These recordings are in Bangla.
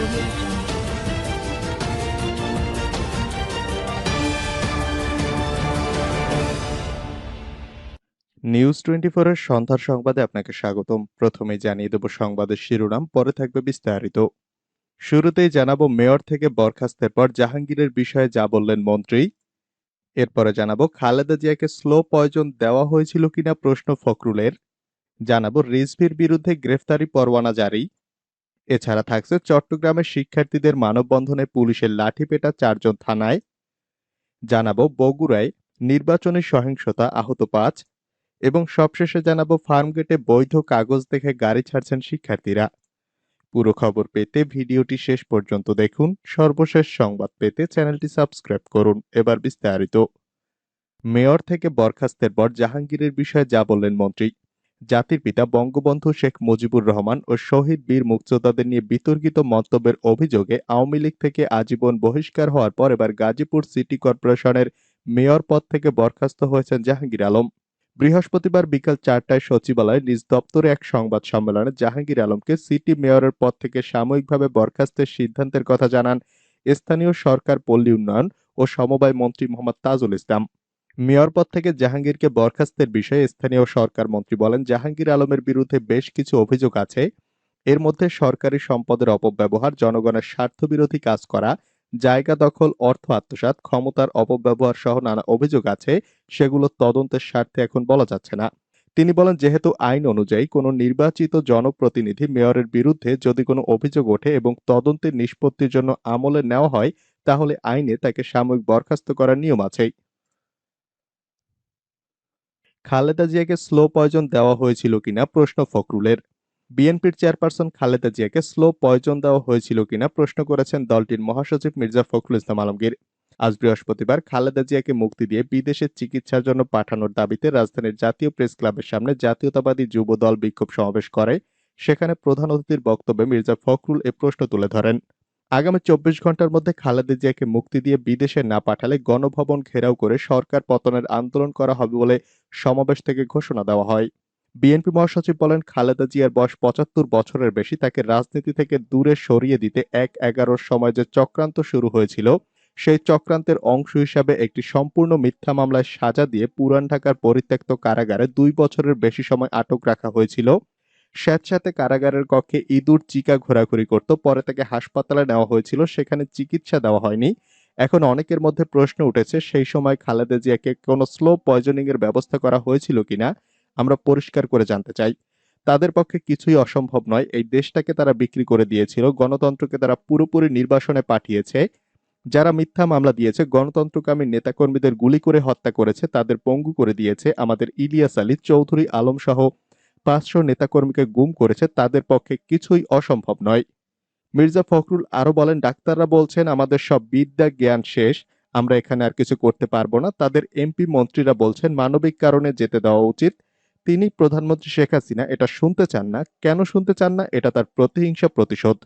Audio Jungle. নিউজ 24 এর সন্ধ্যার সংবাদে আপনাকে স্বাগতম। প্রথমেই জানিয়ে দেব সংবাদের শিরোনাম, পরে থাকবে বিস্তারিত। শুরুতেই জানাবো মেয়র থেকে বরখাস্তের পর জাহাঙ্গীরের বিষয়ে যা বললেন মন্ত্রী। এরপরে জানাবো খালেদা জিয়াকে স্লো পয়জন দেওয়া হয়েছিল কিনা প্রশ্ন ফখরুলের। জানাবো রিজভির বিরুদ্ধে গ্রেফতারি পরোয়ানা জারি। এছাড়া থাকছে চট্টগ্রামের শিক্ষার্থীদের মানববন্ধনে পুলিশের লাঠিপেটা 4 জন থানায়। জানাবো বগুড়ায় নির্বাচনী সহিংসতা, আহত 5। এবং সবশেষে জানাবো ফার্মগেটে বৈধ কাগজ দেখে গাড়ি ছাড়ছেন শিক্ষার্থীরা। পুরো খবর পেতে ভিডিওটি শেষ পর্যন্ত দেখুন। সর্বশেষ সংবাদ পেতে চ্যানেলটি সাবস্ক্রাইব করুন। এবার বিস্তারিত। মেয়র থেকে বরখাস্তের পর জাহাঙ্গীরের বিষয়ে যা বললেন মন্ত্রী। জাতির পিতা বঙ্গবন্ধু শেখ মুজিবুর রহমান ও শহীদ বীর মুক্তিযোদ্ধাদের নিয়ে বিতর্কিত মন্তব্যের অভিযোগে আওয়ামী লীগ থেকে আজীবন বহিষ্কার হওয়ার পর এবার গাজীপুর সিটি কর্পোরেশনের মেয়র পদ থেকে বরখাস্ত হয়েছেন জাহাঙ্গীর আলম। বৃহস্পতিবার বিকাল 4টায় সচিবালয়ে নিজ দপ্তরে এক সংবাদ সম্মেলনে জাহাঙ্গীর আলমকে সিটি মেয়রের পদ থেকে সাময়িকভাবে বরখাস্তের সিদ্ধান্তের কথা জানান স্থানীয় সরকার, পল্লী উন্নয়ন ও সমবায় মন্ত্রী মোহাম্মদ তাজুল ইসলাম। মেয়র পদ থেকে জাহাঙ্গীরকে বরখাস্তের বিষয়ে স্থানীয় সরকার মন্ত্রী বলেন, জাহাঙ্গীর আলমের বিরুদ্ধে বেশ কিছু অভিযোগ আছে। এর মধ্যে সরকারি সম্পদের অপব্যবহার, জনগণের স্বার্থবিরোধী কাজ করা, জায়গা দখল, অর্থ আত্মসাৎ, ক্ষমতার অপব্যবহার সহ নানা অভিযোগ আছে। সেগুলো তদন্তের স্বার্থে এখন বলা যাচ্ছে না। তিনি বলেন, যেহেতু আইন অনুযায়ী কোনো নির্বাচিত জনপ্রতিনিধি মেয়রের বিরুদ্ধে যদি কোনো অভিযোগ ওঠে এবং তদন্তের নিষ্পত্তির জন্য আমলে নেওয়া হয়, তাহলে আইনে তাকে সাময়িক বরখাস্ত করার নিয়ম আছে। খালেদা জিয়াকে স্লো পয়জন দেওয়া হয়েছিল কিনা প্রশ্ন ফখরুলের। বিএনপির চেয়ারপারসন খালেদা জিয়াকে স্লো পয়জন দেওয়া হয়েছিল কিনা প্রশ্ন করেছেন দলটির মহাসচিব মির্জা ফখরুল ইসলাম আলমগীর। আজ বৃহস্পতিবার খালেদা জিয়াকে মুক্তি দিয়ে বিদেশে চিকিৎসার জন্য পাঠানোর দাবিতে রাজধানীর জাতীয় প্রেস ক্লাবের সামনে জাতীয়তাবাদী যুব দল বিক্ষোভ সমাবেশ করে। সেখানে প্রধান অতিথির বক্তব্যে মির্জা ফখরুল এ প্রশ্ন তুলে ধরেন। আগামী 24 ঘন্টার মধ্যে খালেদা জিয়াকে মুক্তি দিয়ে বিদেশে না পাঠালে গণভবন ঘেরাও করে সরকার পতনের আন্দোলন করা হবে বলে সমাবেশ থেকে ঘোষণা দেওয়া হয়। বিএনপি মহাসচিব বলেন, খালেদা জিয়ার বয়স 75 বছরের বেশি। তাকে রাজনীতি থেকে দূরে সরিয়ে দিতে 1/11 সময় যে চক্রান্ত শুরু হয়েছিল, সেই চক্রান্তের অংশ হিসাবে একটি সম্পূর্ণ মিথ্যা মামলায় সাজা দিয়ে পুরান ঢাকার পরিত্যক্ত কারাগারে 2 বছরের বেশি সময় আটক রাখা হয়েছিল। স্যাঁতসেঁতে কারাগারের কক্ষে ইঁদুর চিকা ঘোরাঘুরি করত। পরে তাকে হাসপাতালে নেওয়া হয়েছিল, সেখানে চিকিৎসা দেওয়া হয়নি। এখন অনেকের মধ্যে প্রশ্ন উঠেছে, সেই সময় খালেদা জিয়াকে কোনো স্লো পয়জনিং এর ব্যবস্থা করা হয়েছিল কিনা। আমরা পরিষ্কার করে জানতে চাই, তাদের পক্ষে কিছুই অসম্ভব নয়। এই দেশটাকে তারা বিক্রি করে দিয়েছিল, গণতন্ত্রকে তারা পুরোপুরি নির্বাসনে পাঠিয়েছে। যারা মিথ্যা মামলা দিয়েছে, গণতন্ত্রকামী নেতাকর্মীদের গুলি করে হত্যা করেছে, তাদের পঙ্গু করে দিয়েছে, আমাদের ইলিয়াস আলী, চৌধুরী আলম সহ 500 নেতাকর্মীকে গুম করেছে, তাদের পক্ষে কিছুই অসম্ভব নয়। মির্জা ফখরুল আরো বলেন, ডাক্তাররা বলছেন আমাদের সব বিদ্যা জ্ঞান শেষ, আমরা এখানে আর কিছু করতে পারবো না। তাদের এমপি মন্ত্রীরা বলছেন মানবিক কারণে যেতে দেওয়া উচিত। তিনি প্রধানমন্ত্রী শেখ হাসিনা এটা শুনতে চান না। কেন শুনতে চান না? এটা তার প্রতিহিংসা, প্রতিশোধ।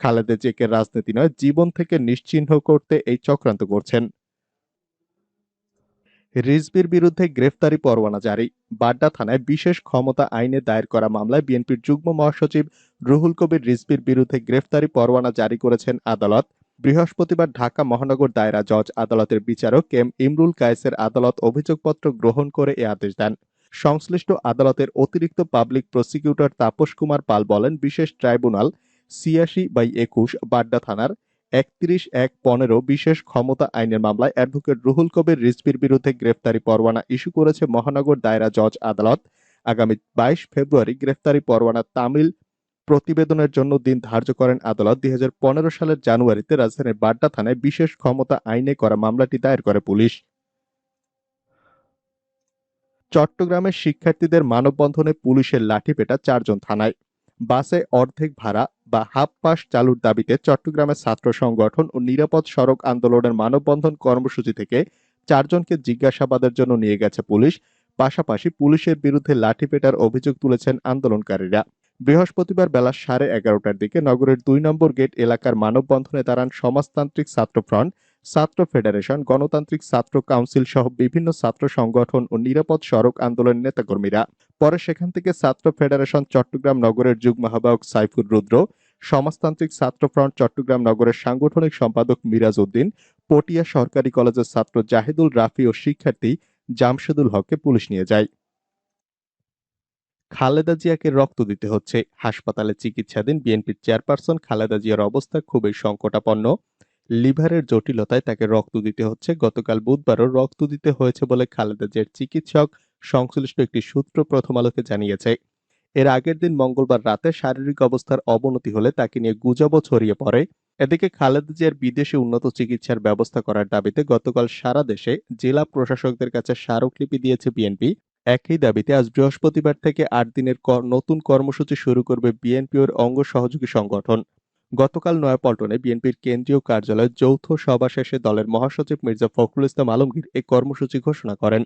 খালেদা জিয়াকে রাজনীতি নয়, জীবন থেকে নিশ্চিহ্ন করতে এই চক্রান্ত করছেন। রিজভির বিরুদ্ধে গ্রেফতারি পরোয়ানা জারি। বাড্ডা থানায় বিশেষ ক্ষমতা আইনে দায়ের করা মামলায় বিএনপির যুগ্ম মহাসচিব রুহুল কবির রিজভির বিরুদ্ধে গ্রেফতারি পরোয়ানা জারি করেছেন আদালত। বৃহস্পতিবার ঢাকা মহানগর দায়রা জজ আদালতের বিচারক এম ইমরুল কায়েসের আদালত অভিযোগপত্র গ্রহণ করে এ আদেশ দেন। সংশ্লিষ্ট আদালতের অতিরিক্ত পাবলিক প্রসিকিউটর তাপস কুমার পাল বলেন, বিশেষ ট্রাইব্যুনাল 86/21 বাড্ডা থানার 31/1/15 বিশেষ ক্ষমতা আইনের মামলায় অ্যাডভোকেট রুহুল কবির রিজভির বিরুদ্ধে গ্রেফতারি পরোয়ানা ইস্যু করেছে মহানগর দায়রা জজ আদালত। আগামী 22 ফেব্রুয়ারি গ্রেফতারি পরোয়ানা তামিল প্রতিবেদনের জন্য দিন ধার্য করেন আদালত। 2015 সালের জানুয়ারিতে রাজধানীর বাড্ডা থানায় বিশেষ ক্ষমতা আইনে করা মামলাটি দায়ের করে পুলিশ। চট্টগ্রামের শিক্ষার্থীদের মানববন্ধনে পুলিশের লাঠিপেটা 4 জন থানায়। বাসে অর্ধেক ভাড়া বা হাফ পাস চালুর দাবিতে চট্টগ্রামের ছাত্র সংগঠন ও নিরাপদ সড়ক আন্দোলনের মানববন্ধন কর্মসূচি থেকে 4 জনকে জিজ্ঞাসাবাদের জন্য নিয়ে গেছে পুলিশ। পাশাপাশি পুলিশের বিরুদ্ধে লাঠিপেটার অভিযোগ তুলেছেন আন্দোলনকারীরা। বৃহস্পতিবার বেলা 11:30টার দিকে নগরের 2 নম্বর গেট এলাকার মানববন্ধনে দাঁড়ান সমাজতান্ত্রিক ছাত্র ফ্রন্ট, ছাত্র ফেডারেশন, গণতান্ত্রিক ছাত্র কাউন্সিল সহ বিভিন্ন ছাত্র সংগঠন ও নিরাপদ সড়ক আন্দোলনের নেতাকর্মীরা। পরে সেখান থেকে ছাত্র ফেডারেশন চট্টগ্রাম নগরের যুগ্ম আহ্বায়ক সাইফুর রুদ্র, সমাজতান্ত্রিক ছাত্র ফ্রন্ট চট্টগ্রাম নগরের সাংগঠনিক সম্পাদক মিরাজ উদ্দিন, পটিয়া সরকারি কলেজের ছাত্র জাহিদুল রাফি ও শিক্ষার্থী জামশেদুল হককে পুলিশ নিয়ে যায়। খালেদা জিয়াকে রক্ত দিতে হচ্ছে, হাসপাতালে চিকিৎসাধীন বিএনপির চেয়ারপারসন খালেদা জিয়ার অবস্থা খুবই সংকটাপন্ন। লিভারের জটিলতায় তাকে রক্ত দিতে হচ্ছে। গতকাল বুধবারও রক্ত দিতে হয়েছে বলে খালেদা জিয়ার চিকিৎসক সংশ্লিষ্ট একটি সূত্র প্রথম আলোকে জানিয়েছে। এর আগের দিন মঙ্গলবার রাতে শারীরিক অবস্থার অবনতি হলে তাকে নিয়ে গুজবও ছড়িয়ে পড়ে। এদিকে খালেদা জিয়ার বিদেশে উন্নত চিকিৎসার ব্যবস্থা করার দাবিতে গতকাল সারা দেশে জেলা প্রশাসকদের কাছে স্মারকলিপি দিয়েছে বিএনপি। একই দাবিতে আজ বৃহস্পতিবার থেকে ৮ দিনের নতুন কর্মসূচি শুরু করবে বিএনপি ও অঙ্গ সহযোগী সংগঠন। গতকাল নয়াপল্টনে বিএনপির কেন্দ্রীয় কার্যালয়ে যৌথ সভা শেষে দলের মহাসচিব মির্জা ফখরুল ইসলাম আলমগীর এই কর্মসূচি ঘোষণা করেন।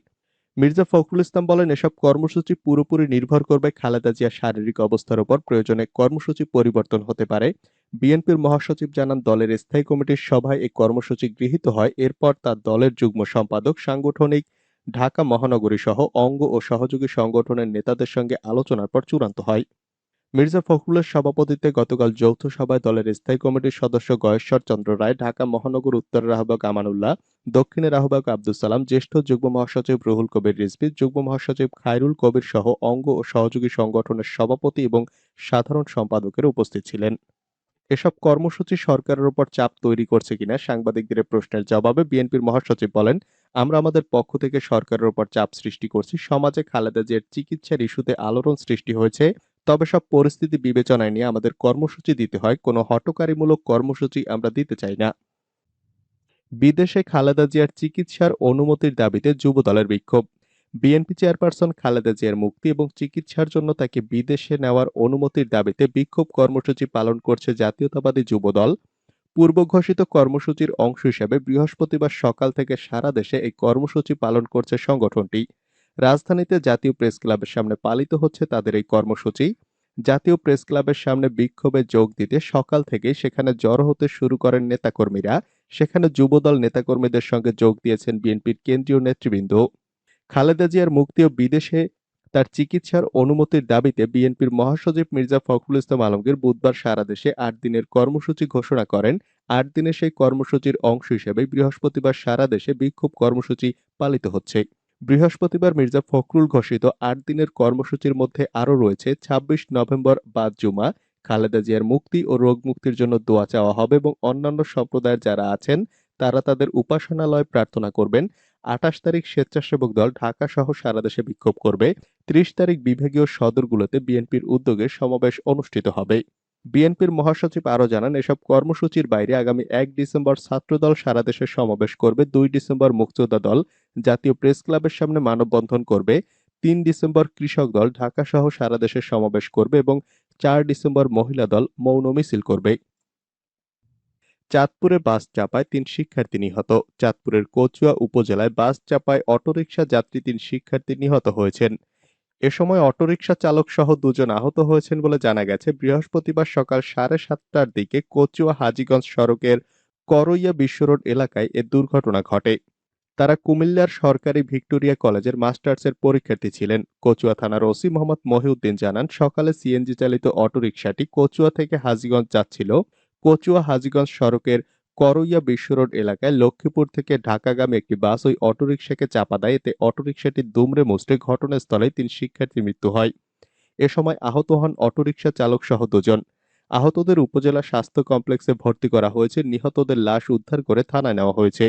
মির্জা ফখরুল ইসলাম বলেন, এসব কর্মসূচি পুরোপুরি নির্ভর করবে খালেদা জিয়ার শারীরিক অবস্থার উপর, প্রয়োজনে কর্মসূচি পরিবর্তন হতে পারে। বিএনপির মহাসচিব জানান, দলের স্থায়ী কমিটির সভায় এই কর্মসূচি গৃহীত হয়। এরপর তার দলের যুগ্ম সম্পাদক, সাংগঠনিক ঢাকা মহানগরী সহ অঙ্গ ও সহযোগী সংগঠনের নেতাদের সঙ্গে আলোচনার পর চূড়ান্ত হয়। মির্জা ফখরুলের সভাপতিত্বে গতকাল যৌথ সভায় দলের স্থায়ী কমিটির সদস্য গয়েশ্বর চন্দ্র রায়, ঢাকা মহানগর উত্তরের আহ্বায়ক আমানুল্লাহ, দক্ষিণের আহ্বায়ক আব্দুল সালাম, জ্যেষ্ঠ যুগ্ম মহাসচিব রুহুল কবির রিজভী, যুগ্ম মহাসচিব খায়রুল কবির সহ অঙ্গ ও সহযোগী সংগঠনের সভাপতি এবং সাধারণ সম্পাদকেরা উপস্থিত ছিলেন। এসব কর্মসূচি সরকারের উপর চাপ তৈরি করছে কিনা সাংবাদিকদের প্রশ্নের জবাবে বিএনপির মহাসচিব বলেন, আমরা আমাদের পক্ষ থেকে সরকারের উপর চাপ সৃষ্টি করছি। সমাজে খালেদা জিয়ার চিকিৎসার ইস্যুতে আলোড়ন সৃষ্টি হয়েছে, তবে সব পরিস্থিতি বিবেচনায় নিয়ে আমাদের কর্মসূচি দিতে হয়। কোনো হঠকারীমূলক কর্মসূচি আমরা দিতে চাই না। বিদেশে খালেদা জিয়ার চিকিৎসার অনুমতির দাবিতে যুবদলের বিক্ষোভ। বিএনপি চেয়ারপারসন খালেদা জিয়ার মুক্তি এবং চিকিৎসার জন্য তাকে বিদেশে নেওয়ার অনুমতির দাবিতে বিক্ষোভ কর্মসূচি পালন করছে জাতীয়তাবাদী যুবদল। পূর্ব ঘোষিত কর্মসূচির অংশ হিসেবে বৃহস্পতিবার সকাল থেকে সারা দেশে এই কর্মসূচি পালন করছে সংগঠনটি। রাজধানীতে জাতীয় প্রেস ক্লাবের সামনে পালিত হচ্ছে তাদের এই কর্মসূচি। জাতীয় প্রেস ক্লাবের সামনে বিক্ষোভে যোগ দিতে সকাল থেকেই সেখানে জড়ো হতে শুরু করেন নেতাকর্মীরা। সেখানে যুবদল নেতাকর্মীদের সঙ্গে যোগ দিয়েছেন বিএনপির কেন্দ্রীয় নেতৃবৃন্দ। খালেদা জিয়ার মুক্তি ও বিদেশে তার চিকিৎসার অনুমতির দাবিতে বিএনপির মহাসচিব মির্জা ফখরুল ইসলাম আলমগীর বুধবার সারা দেশে ৮ দিনের কর্মসূচি ঘোষণা করেন। ৮ দিনের সেই কর্মসূচির অংশ হিসেবে বৃহস্পতিবার সারা দেশে বিক্ষোভ কর্মসূচি পালিত হচ্ছে। বৃহস্পতিবার মির্জা ফখরুল ঘোষিত ৮ দিনের কর্মসূচির মধ্যে আরও রয়েছে ২৬ নভেম্বর বাদ জুমা, খালেদা জিয়ার মুক্তি ও রোগ মুক্তির জন্য দোয়া চাওয়া হবে এবং অন্যান্য সম্প্রদায়ের যারা আছেন তারা তাদের উপাসনালয়ে প্রার্থনা করবেন। ২৮ তারিখ স্বেচ্ছাসেবক দল ঢাকা সহ সারা দেশে বিক্ষোভ করবে। ৩০ তারিখ বিভাগীয় সদরগুলোতে বিএনপির উদ্যোগে সমাবেশ অনুষ্ঠিত হবে। বিএনপির মহাসচিব আরও জানান, এসব কর্মসূচির বাইরে আগামী ১ ডিসেম্বর ছাত্রদল সারা দেশে সমাবেশ করবে। ২ ডিসেম্বর মুক্তিযোদ্ধা দল জাতীয় প্রেস ক্লাবের সামনে মানববন্ধন করবে। ৩ ডিসেম্বর কৃষক দল ঢাকা সহ সারা দেশে সমাবেশ করবে এবং ৪ ডিসেম্বর মহিলা দল মৌন মিছিল করবে। চাঁদপুরে বাস চাপায় ৩ শিক্ষার্থী নিহত। চাঁদপুরের কচুয়া উপজেলায় বাস চাপায় অটোরিকশা যাত্রী ৩ শিক্ষার্থী নিহত হয়েছেন। এ সময় অটোরিকশা চালক সহ ২ জন আহত হয়েছেন বলে জানা গেছে। বৃহস্পতিবার সকাল ৭:৩০টার দিকে কচুয়া হাজীগঞ্জ সড়কের করইয়া বিশ্ব রোড এলাকায় এ দুর্ঘটনা ঘটে। তারা কুমিল্লার সরকারি ভিক্টোরিয়া কলেজের মাস্টার্সের পরীক্ষার্থী ছিলেন। কচুয়া থানার ওসি মোহাম্মদ মহিউদ্দিন জানান, সকালে সিএনজি চালিত অটোরিকশাটি কচুয়া থেকে হাজীগঞ্জ যাচ্ছিল। কচুয়া হাজীগঞ্জ সড়কের করইয়া বিশ্ব রোড এলাকায় লক্ষ্মীপুর থেকে ঢাকাগামী একটি বাস ওই অটোরিকশাকে চাপা দেয়। এতে অটোরিকশাটি দুমড়ে মুচড়ে ঘটনাস্থলেই ৩ শিক্ষার্থীর মৃত্যু হয়। এ সময় আহত হন অটোরিকশা চালক সহ ২ জন। আহতদের উপজেলা স্বাস্থ্য কমপ্লেক্সে ভর্তি করা হয়েছে। নিহতদের লাশ উদ্ধার করে থানায় নেওয়া হয়েছে।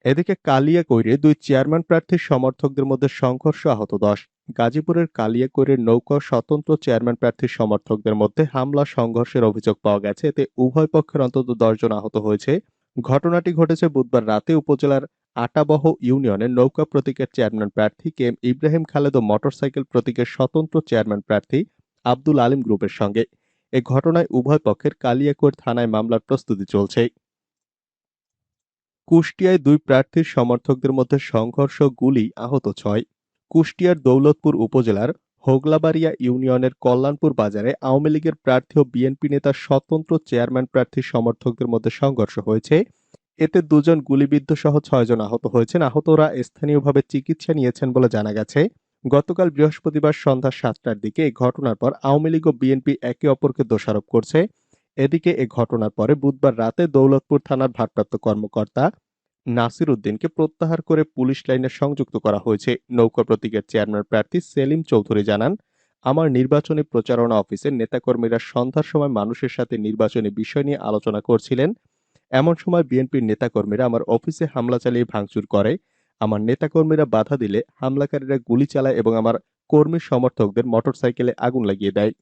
এদিকে কালিয়াকৈরে ২ চেয়ারম্যান প্রার্থীর সমর্থকদের মধ্যে সংঘর্ষ, আহত ১০। গাজীপুরের কালিয়াকৈরের নৌকা স্বতন্ত্র চেয়ারম্যান প্রার্থীর সমর্থকদের মধ্যে হামলা সংঘর্ষের অভিযোগ পাওয়া গেছে। এতে উভয় পক্ষের অন্তত ১০ জন আহত হয়েছে। ঘটনাটি ঘটেছে বুধবার রাতে উপজেলার আটাবহ ইউনিয়নের নৌকা প্রতীকের চেয়ারম্যান প্রার্থী কে এম ইব্রাহিম খালেদ ও মোটরসাইকেল প্রতীকের স্বতন্ত্র চেয়ারম্যান প্রার্থী আব্দুল আলিম গ্রুপের সঙ্গে। এ ঘটনায় উভয় পক্ষের কালিয়াকৈর থানায় মামলার প্রস্তুতি চলছে। কুষ্টিয়ায় ২ প্রার্থীর সমর্থকদের মধ্যে সংঘর্ষ, গুলি, আহত ৬। কুষ্টিয়ার দৌলতপুর উপজেলার হোগলাবাড়িয়া ইউনিয়নের কল্যাণপুর বাজারে আওয়ামী লীগের প্রার্থী ও বিএনপি নেতার স্বতন্ত্র চেয়ারম্যান প্রার্থীর সমর্থকদের মধ্যে সংঘর্ষ হয়েছে। এতে ২ জন গুলিবিদ্ধ সহ ৬ জন আহত হয়েছেন। আহতরা স্থানীয়ভাবে চিকিৎসা নিয়েছেন বলে জানা গেছে। গতকাল বৃহস্পতিবার সন্ধ্যা ৭টার দিকে এই ঘটনার পর আওয়ামী লীগ ও বিএনপি একে অপরকে দোষারোপ করছে। এদিকে এ ঘটনার পরে বুধবার রাতে দৌলতপুর থানার ভারপ্রাপ্ত কর্মকর্তা নাসির উদ্দিনকে প্রত্যাহার করে পুলিশ লাইনে সংযুক্ত করা হয়েছে। নৌকা প্রতীকের চেয়ারম্যান প্রার্থী সেলিম চৌধুরী জানান, আমার নির্বাচনী প্রচারণা অফিসের নেতাকর্মীরা সন্ধ্যার সময় মানুষের সাথে নির্বাচনী বিষয় নিয়ে আলোচনা করছিলেন। এমন সময় বিএনপির নেতাকর্মীরা আমার অফিসে হামলা চালিয়ে ভাঙচুর করে। আমার নেতাকর্মীরা বাধা দিলে হামলাকারীরা গুলি চালায় এবং আমার কর্মী সমর্থকদের মোটরসাইকেলে আগুন লাগিয়ে দেয়।